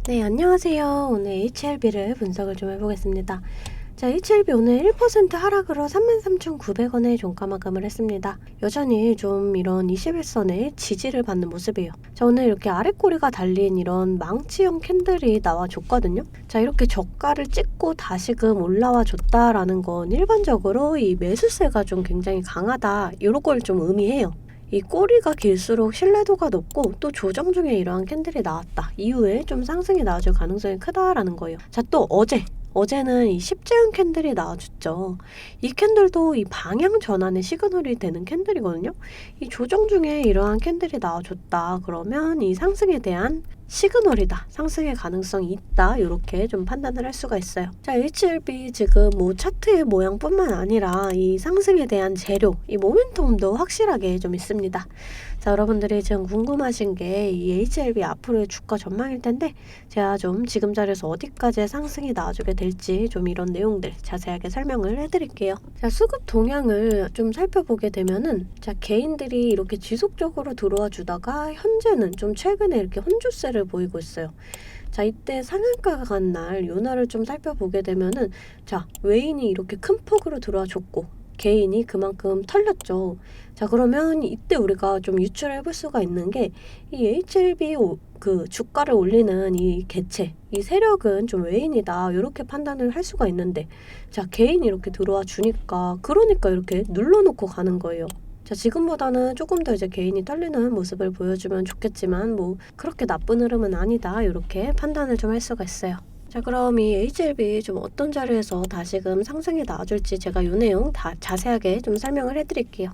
네, 안녕하세요. 오늘 HLB를 분석을 좀 해보겠습니다. 자, HLB 오늘 1% 하락으로 33,900원에 종가 마감을 했습니다. 여전히 좀 이런 21선에 지지를 받는 모습이에요. 자, 오늘 이렇게 아랫꼬리가 달린 이런 망치형 캔들이 나와줬거든요. 자, 이렇게 저가를 찍고 다시금 올라와 줬다라는 건 일반적으로 이 매수세가 좀 굉장히 강하다, 이런 걸 좀 의미해요. 이 꼬리가 길수록 신뢰도가 높고 또 조정 중에 이러한 캔들이 나왔다 이후에 좀 상승이 나와줄 가능성이 크다라는 거예요. 자, 또 어제는 이 십자형 캔들이 나와줬죠. 이 캔들도 이 방향 전환의 시그널이 되는 캔들이거든요. 이 조정 중에 이러한 캔들이 나와줬다 그러면 이 상승에 대한 시그널이다, 상승의 가능성이 있다, 이렇게 좀 판단을 할 수가 있어요. 자, HLB 지금 뭐 차트의 모양뿐만 아니라 이 상승에 대한 재료, 이 모멘텀도 확실하게 좀 있습니다. 자, 여러분들이 지금 궁금하신 게 이 HLB 앞으로의 주가 전망일 텐데, 제가 좀 지금 자리에서 어디까지의 상승이 나와주게 될지 좀 이런 내용들 자세하게 설명을 해드릴게요. 자, 수급 동향을 좀 살펴보게 되면은, 자, 개인들이 이렇게 지속적으로 들어와 주다가 현재는 좀 최근에 이렇게 혼조세를 보이고 있어요. 자, 이때 상한가가 간 날, 요 날을 좀 살펴보게 되면은, 자, 외인이 이렇게 큰 폭으로 들어와 줬고 개인이 그만큼 털렸죠. 자, 그러면 이때 우리가 좀 유출해 볼 수가 있는 게, 이 HLB 그 주가를 올리는 이 개체, 이 세력은 좀 외인이다, 이렇게 판단을 할 수가 있는데, 자, 개인이 이렇게 들어와 주니까, 그러니까 이렇게 눌러놓고 가는 거예요. 자, 지금보다는 조금 더 이제 개인이 털리는 모습을 보여주면 좋겠지만, 뭐 그렇게 나쁜 흐름은 아니다, 이렇게 판단을 좀 할 수가 있어요. 자, 그럼 이 HLB 좀 어떤 자리에서 다시금 상승이 나와줄지 제가 이 내용 다 자세하게 좀 설명을 해드릴게요.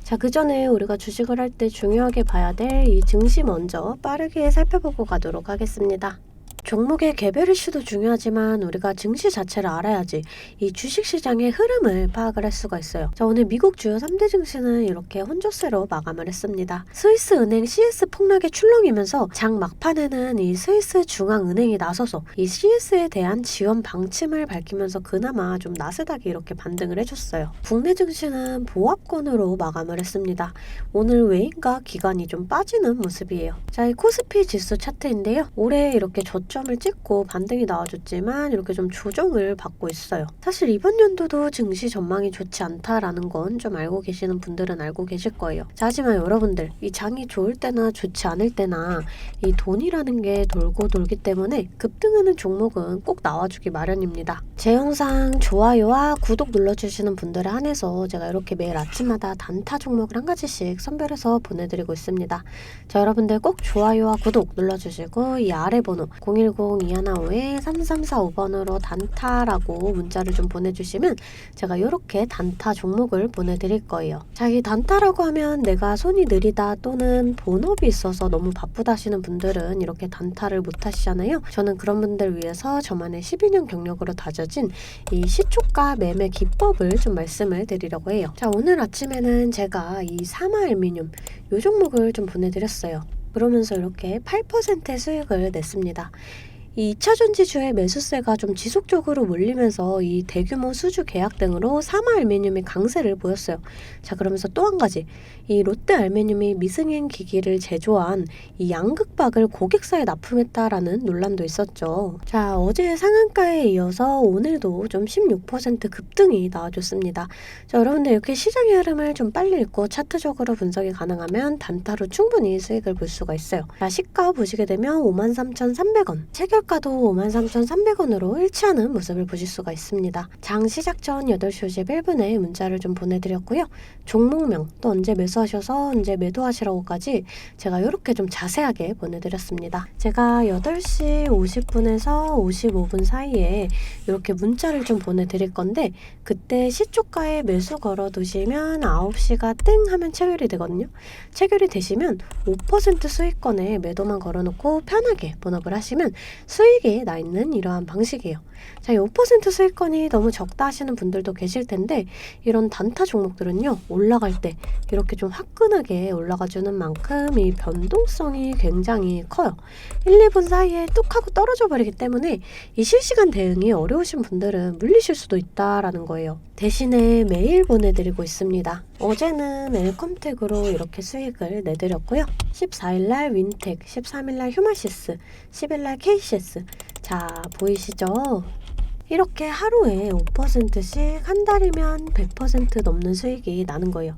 자, 그 전에 우리가 주식을 할 때 중요하게 봐야 될 이 증시 먼저 빠르게 살펴보고 가도록 하겠습니다. 종목의 개별 이슈도 중요하지만 우리가 증시 자체를 알아야지 이 주식시장의 흐름을 파악을 할 수가 있어요. 자, 오늘 미국 주요 3대 증시는 이렇게 혼조세로 마감을 했습니다. 스위스 은행 CS 폭락에 출렁이면서 장 막판에는 이 스위스 중앙은행이 나서서 이 CS에 대한 지원 방침을 밝히면서 그나마 좀 나스닥이 이렇게 반등을 해줬어요. 국내 증시는 보합권으로 마감을 했습니다. 오늘 외인과 기관이 좀 빠지는 모습이에요. 자, 이 코스피 지수 차트인데요. 올해 이렇게 저점을 찍고 반등이 나와줬지만 이렇게 좀 조정을 받고 있어요. 사실 이번 연도도 증시 전망이 좋지 않다라는 건 좀 알고 계시는 분들은 알고 계실 거예요. 자, 하지만 여러분들, 이 장이 좋을 때나 좋지 않을 때나 이 돈이라는 게 돌고 돌기 때문에 급등하는 종목은 꼭 나와주기 마련입니다. 제 영상 좋아요와 구독 눌러주시는 분들에 한해서 제가 이렇게 매일 아침마다 단타 종목을 한 가지씩 선별해서 보내드리고 있습니다. 자, 여러분들 꼭 좋아요와 구독 눌러주시고 이 아래 번호 010-215-3345번으로 단타라고 문자를 좀 보내주시면 제가 이렇게 단타 종목을 보내드릴 거예요. 자, 이 단타라고 하면 내가 손이 느리다 또는 본업이 있어서 너무 바쁘다 하시는 분들은 이렇게 단타를 못 하시잖아요. 저는 그런 분들 위해서 저만의 12년 경력으로 다져진 이 시초가 매매 기법을 좀 말씀을 드리려고 해요. 자, 오늘 아침에는 제가 이 사마알미늄 이 종목을 좀 보내드렸어요. 그러면서 이렇게 8%의 수익을 냈습니다. 이 2차전지주의 매수세가 좀 지속적으로 몰리면서 이 대규모 수주 계약 등으로 사마알미늄이 강세를 보였어요. 자, 그러면서 또 한 가지, 이 롯데알미늄이 미승행 기기를 제조한 이 양극박을 고객사에 납품했다라는 논란도 있었죠. 자, 어제 상한가에 이어서 오늘도 좀 16% 급등이 나와줬습니다. 자, 여러분들 이렇게 시장의 흐름을 좀 빨리 읽고 차트적으로 분석이 가능하면 단타로 충분히 수익을 볼 수가 있어요. 자, 시가 보시게 되면 53,300원, 체결 가도 53,300원으로 일치하는 모습을 보실 수가 있습니다. 장 시작 전 8시 51분에 문자를 좀 보내드렸고요. 종목명, 또 언제 매수하셔서 언제 매도하시라고까지 제가 이렇게 좀 자세하게 보내드렸습니다. 제가 8시 50분에서 55분 사이에 이렇게 문자를 좀 보내드릴 건데, 그때 시초가에 매수 걸어두시면 9시가 땡 하면 체결이 되거든요. 체결이 되시면 5% 수익권에 매도만 걸어놓고 편하게 본업을 하시면 수익이 나 있는 이러한 방식이에요. 자, 이 5% 수익권이 너무 적다 하시는 분들도 계실 텐데, 이런 단타 종목들은요, 올라갈 때 이렇게 좀 화끈하게 올라가주는 만큼 이 변동성이 굉장히 커요. 1, 2분 사이에 뚝 하고 떨어져 버리기 때문에 이 실시간 대응이 어려우신 분들은 물리실 수도 있다라는 거예요. 대신에 매일 보내드리고 있습니다. 어제는 엘컴텍으로 이렇게 수익을 내드렸고요. 14일날 윈텍, 13일날 휴마시스, 10일날 KCS, HS. 자, 보이시죠? 이렇게 하루에 5%씩 한 달이면 100% 넘는 수익이 나는 거예요.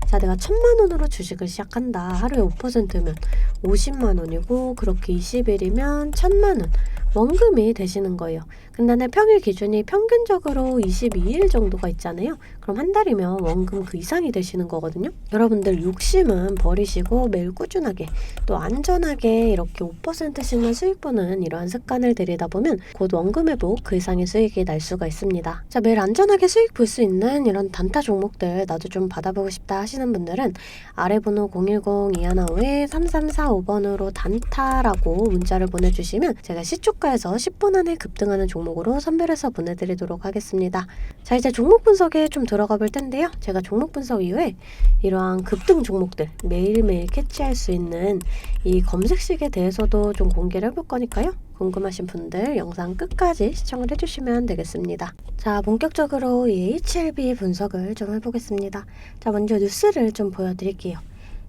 자, 내가 1,000만 원으로 주식을 시작한다. 하루에 5%면 50만 원이고 그렇게 20일이면 1,000만 원. 원금이 되시는 거예요. 근데 내 평일 기준이 평균적으로 22일 정도가 있잖아요. 그럼 한 달이면 원금 그 이상이 되시는 거거든요. 여러분들 욕심은 버리시고 매일 꾸준하게 또 안전하게 이렇게 5%씩만 수익 보는 이러한 습관을 들이다 보면 곧 원금 회복 그 이상의 수익이 날 수가 있습니다. 자, 매일 안전하게 수익 볼 수 있는 이런 단타 종목들 나도 좀 받아보고 싶다 하시는 분들은 아래 번호 010-215-3345번으로 단타라고 문자를 보내주시면 제가 시초가에서 10분 안에 급등하는 종목으로 선별해서 보내드리도록 하겠습니다. 자, 이제 종목 분석에 좀 들어가 볼 텐데요. 제가 종목 분석 이후에 이러한 급등 종목들 매일매일 캐치할 수 있는 이 검색식에 대해서도 좀 공개를 해볼 거니까요. 궁금하신 분들 영상 끝까지 시청을 해주시면 되겠습니다. 자, 본격적으로 이 HLB 분석을 좀 해보겠습니다. 자, 먼저 뉴스를 좀 보여드릴게요.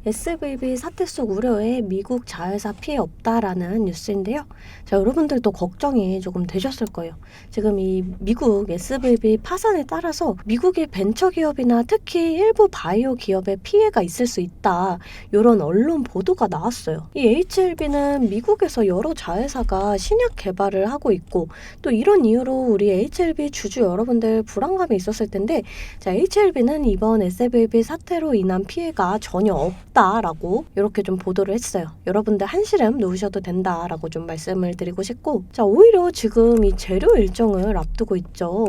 SVB 사태 속 우려에 미국 자회사 피해 없다라는 뉴스인데요. 자, 여러분들도 걱정이 조금 되셨을 거예요. 지금 이 미국 SVB 파산에 따라서 미국의 벤처기업이나 특히 일부 바이오 기업에 피해가 있을 수 있다. 이런 언론 보도가 나왔어요. 이 HLB는 미국에서 여러 자회사가 신약 개발을 하고 있고 또 이런 이유로 우리 HLB 주주 여러분들 불안감이 있었을 텐데 자, HLB는 이번 SVB 사태로 인한 피해가 전혀 없다라고 이렇게 좀 보도를 했어요. 여러분들 한시름 놓으셔도 된다라고 좀 말씀을 드리고 싶고 자, 오히려 지금 이 재료 일정을 앞두고 있죠.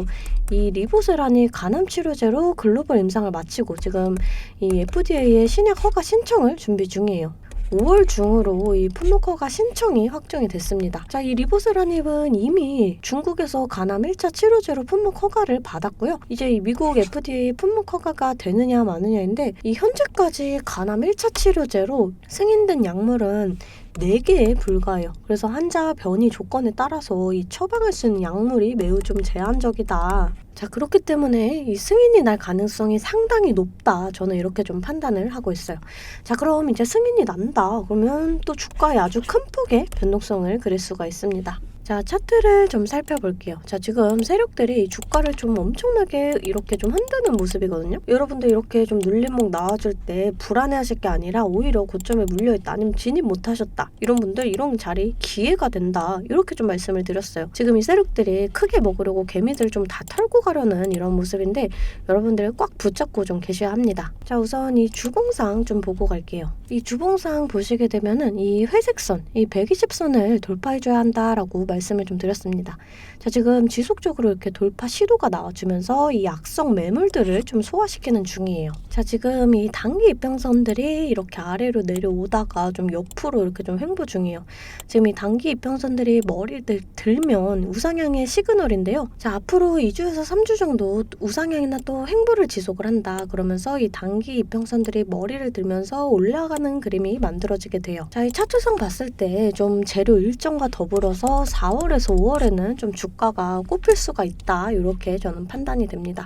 이 리보세란이 간암치료제로 글로벌 임상을 마치고 지금 이 FDA의 신약 허가 신청을 준비 중이에요. 5월 중으로 이 풋노커가 신청이 확정이 됐습니다. 자, 이 리보세라닙은 이미 중국에서 간암 1차 치료제로 풋노 허가를 받았고요. 이제 이 미국 FDA 풋노 허가가 되느냐 마느냐인데 이 현재까지 간암 1차 치료제로 승인된 약물은 4개에 불과해요. 그래서 환자 변이 조건에 따라서 이 처방할 수 있는 약물이 매우 좀 제한적이다. 자, 그렇기 때문에 이 승인이 날 가능성이 상당히 높다. 저는 이렇게 좀 판단을 하고 있어요. 자, 그럼 이제 승인이 난다. 그러면 또 주가에 아주 큰 폭의 변동성을 그릴 수가 있습니다. 자, 차트를 좀 살펴볼게요. 자, 지금 세력들이 주가를 좀 엄청나게 이렇게 좀 흔드는 모습이거든요. 여러분들 이렇게 좀 눌림목 나와줄 때 불안해하실 게 아니라 오히려 고점에 물려있다 아니면 진입 못하셨다 이런 분들 이런 자리 기회가 된다 이렇게 좀 말씀을 드렸어요. 지금 이 세력들이 크게 먹으려고 개미들 좀 다 털고 가려는 이런 모습인데 여러분들 꽉 붙잡고 좀 계셔야 합니다. 자, 우선 이 주봉상 좀 보고 갈게요. 이 주봉상 보시게 되면은 이 회색선, 이 120선을 돌파해줘야 한다라고 말씀을 좀 드렸습니다. 자, 지금 지속적으로 이렇게 돌파 시도가 나와주면서 이 악성 매물들을 좀 소화시키는 중이에요. 자, 지금 이 단기 이평선들이 이렇게 아래로 내려오다가 좀 옆으로 이렇게 좀 횡보 중이에요. 지금 이 단기 이평선들이 머리를 들면 우상향의 시그널인데요. 자, 앞으로 2주에서 3주 정도 우상향이나 또 횡보를 지속을 한다. 그러면서 이 단기 이평선들이 머리를 들면서 올라가는 그림이 만들어지게 돼요. 자, 이 차트상 봤을 때 좀 재료 일정과 더불어서 4월에서 5월에는 좀 주가가 꼽힐 수가 있다. 이렇게 저는 판단이 됩니다.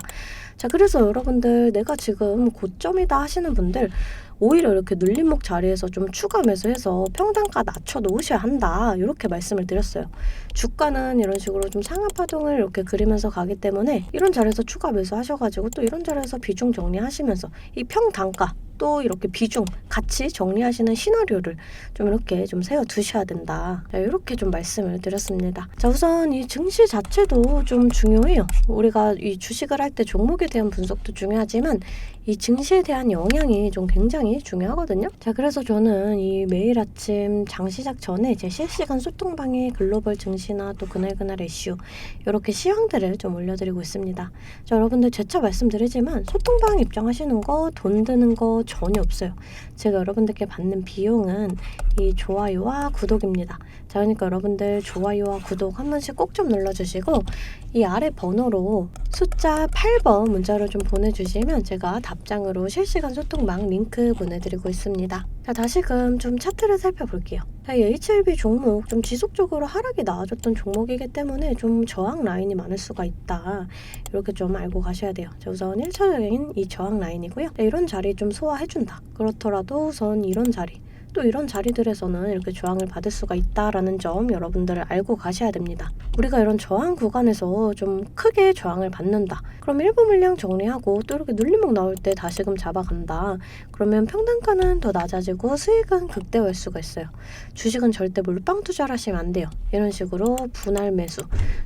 자, 그래서 여러분들 내가 지금 고점이다 하시는 분들 오히려 이렇게 눌림목 자리에서 좀 추가 매수해서 평단가 낮춰 놓으셔야 한다 이렇게 말씀을 드렸어요. 주가는 이런 식으로 좀 상하 파동을 이렇게 그리면서 가기 때문에 이런 자리에서 추가 매수 하셔가지고 또 이런 자리에서 비중 정리하시면서 이 평단가 또 이렇게 비중 같이 정리하시는 시나리오를 좀 이렇게 좀 세워 두셔야 된다. 자, 이렇게 좀 말씀을 드렸습니다. 자, 우선 이 증시 자체도 좀 중요해요. 우리가 이 주식을 할 때 종목에 대한 분석도 중요하지만 이 증시에 대한 영향이 좀 굉장히 중요하거든요. 자, 그래서 저는 이 매일 아침 장 시작 전에 제 실시간 소통방에 글로벌 증시나 또 그날 이슈 이렇게 시황들을 좀 올려드리고 있습니다. 자, 여러분들 재차 말씀드리지만 소통방 입장하시는 거 돈 드는 거 전혀 없어요. 제가 여러분들께 받는 비용은 이 좋아요와 구독입니다. 자, 그러니까 여러분들 좋아요와 구독 한 번씩 꼭 좀 눌러주시고 이 아래 번호로 숫자 8번 문자로 좀 보내주시면 제가 답장으로 실시간 소통방 링크 보내드리고 있습니다. 자, 다시금 좀 차트를 살펴볼게요. 자, 이 HLB 종목 좀 지속적으로 하락이 나와줬던 종목이기 때문에 좀 저항 라인이 많을 수가 있다. 이렇게 좀 알고 가셔야 돼요. 자, 우선 1차적인 이 저항 라인이고요. 자, 이런 자리 좀 소화해준다. 그렇더라도 우선 이런 자리 또 이런 자리들에서는 이렇게 저항을 받을 수가 있다라는 점 여러분들을 알고 가셔야 됩니다. 우리가 이런 저항 구간에서 좀 크게 저항을 받는다. 그럼 일부 물량 정리하고 또 이렇게 눌림목 나올 때 다시금 잡아간다. 그러면 평단가는 더 낮아지고 수익은 극대화할 수가 있어요. 주식은 절대 몰빵 투자를 하시면 안 돼요. 이런 식으로 분할 매수,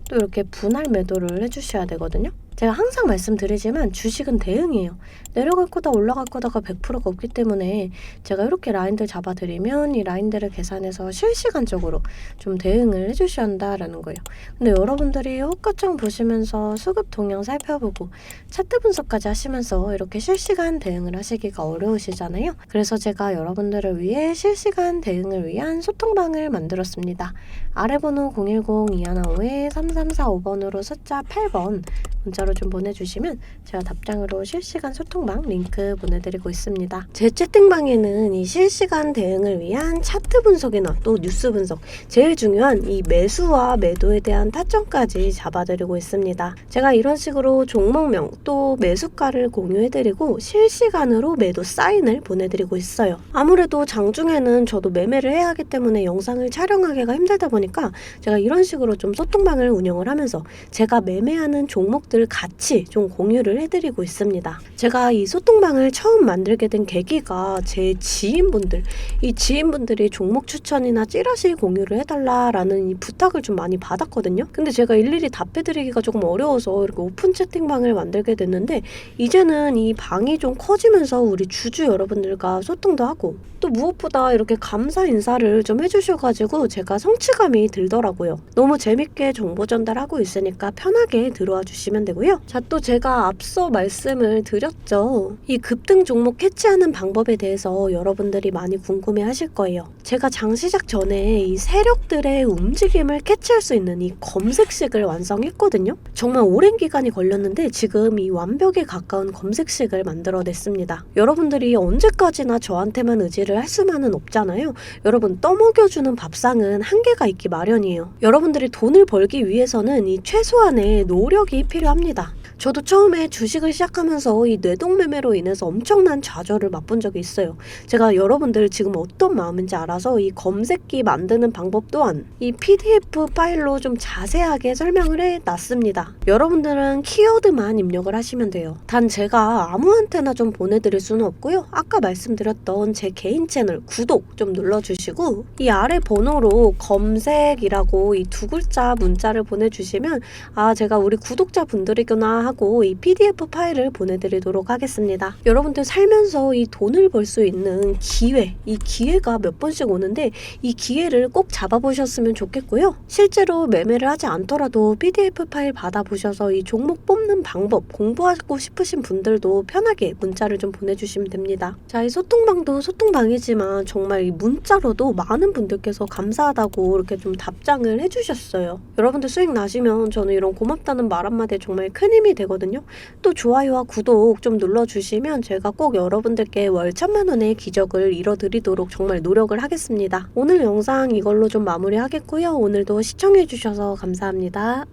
또 이렇게 분할 매도를 해주셔야 되거든요. 제가 항상 말씀드리지만 주식은 대응이에요. 내려갈 거다 올라갈 거다가 100%가 없기 때문에 제가 이렇게 라인들 잡아드리면 이 라인들을 계산해서 실시간적으로 좀 대응을 해주셔야 한다라는 거예요. 근데 여러분들이 호가창 보시면서 수급 동향 살펴보고 차트 분석까지 하시면서 이렇게 실시간 대응을 하시기가 어려우시잖아요. 그래서 제가 여러분들을 위해 실시간 대응을 위한 소통방을 만들었습니다. 아래 번호 010-215-3345번으로 숫자 8번 문자로 좀 보내주시면 제가 답장으로 실시간 소통방 링크 보내드리고 있습니다. 제 채팅방에는 이 실시간 대응을 위한 차트 분석이나 또 뉴스 분석, 제일 중요한 이 매수와 매도에 대한 타점까지 잡아드리고 있습니다. 제가 이런 식으로 종목명 또 매수가를 공유해드리고 실시간으로 매도 사인을 보내드리고 있어요. 아무래도 장중에는 저도 매매를 해야 하기 때문에 영상을 촬영하기가 힘들다 보니까 제가 이런 식으로 좀 소통방을 운영을 하면서 제가 매매하는 종목들 같이 좀 공유를 해드리고 있습니다. 제가 이 소통방을 처음 만들게 된 계기가 제 지인분들, 이 지인분들이 종목 추천이나 찌라시 공유를 해달라라는 이 부탁을 좀 많이 받았거든요. 근데 제가 일일이 답해드리기가 조금 어려워서 이렇게 오픈 채팅방을 만들게 됐는데 이제는 이 방이 좀 커지면서 우리 주주 여러분들과 소통도 하고 또 무엇보다 이렇게 감사 인사를 좀 해주셔가지고 제가 성취감이 들더라고요. 너무 재밌게 정보 전달하고 있으니까 편하게 들어와 주시면 되고요. 자, 또 제가 앞서 말씀을 드렸죠. 이 급등 종목 캐치하는 방법에 대해서 여러분들이 많이 궁금해 하실 거예요. 제가 장 시작 전에 이 세력들의 움직임을 캐치할 수 있는 이 검색식을 완성했거든요. 정말 오랜 기간이 걸렸는데 지금 이 완벽에 가까운 검색식을 만들어냈습니다. 여러분들이 언제까지나 저한테만 의지를 할 수만은 없잖아요. 여러분, 떠먹여주는 밥상은 한계가 있기 마련이에요. 여러분들이 돈을 벌기 위해서는 이 최소한의 노력이 필요합니다. 저도 처음에 주식을 시작하면서 이 뇌동매매로 인해서 엄청난 좌절을 맛본 적이 있어요. 제가 여러분들 지금 어떤 마음인지 알아서 이 검색기 만드는 방법 또한 이 PDF 파일로 좀 자세하게 설명을 해놨습니다. 여러분들은 키워드만 입력을 하시면 돼요. 단 제가 아무한테나 좀 보내드릴 수는 없고요. 아까 말씀드렸던 제 개인 채널 구독 좀 눌러주시고 이 아래 번호로 검색이라고 이 두 글자 문자를 보내주시면 아, 제가 우리 구독자분들이구나 하고 이 PDF 파일을 보내드리도록 하겠습니다. 여러분들 살면서 이 돈을 벌 수 있는 기회, 이 기회가 몇 번씩 오는데 이 기회를 꼭 잡아보셨으면 좋겠고요. 실제로 매매를 하지 않더라도 PDF 파일 받아보셔서 이 종목 뽑는 방법 공부하고 싶으신 분들도 편하게 문자를 좀 보내주시면 됩니다. 자, 이 소통방도 소통방이지만 정말 이 문자로도 많은 분들께서 감사하다고 이렇게 좀 답장을 해주셨어요. 여러분들 수익 나시면 저는 이런 고맙다는 말 한마디에 정말 큰 힘이 되거든요. 또 좋아요와 구독 좀 눌러주시면 제가 꼭 여러분들께 월 1000만 원의 기적을 이뤄드리도록 정말 노력을 하겠습니다. 오늘 영상 이걸로 좀 마무리하겠고요. 오늘도 시청해주셔서 감사합니다.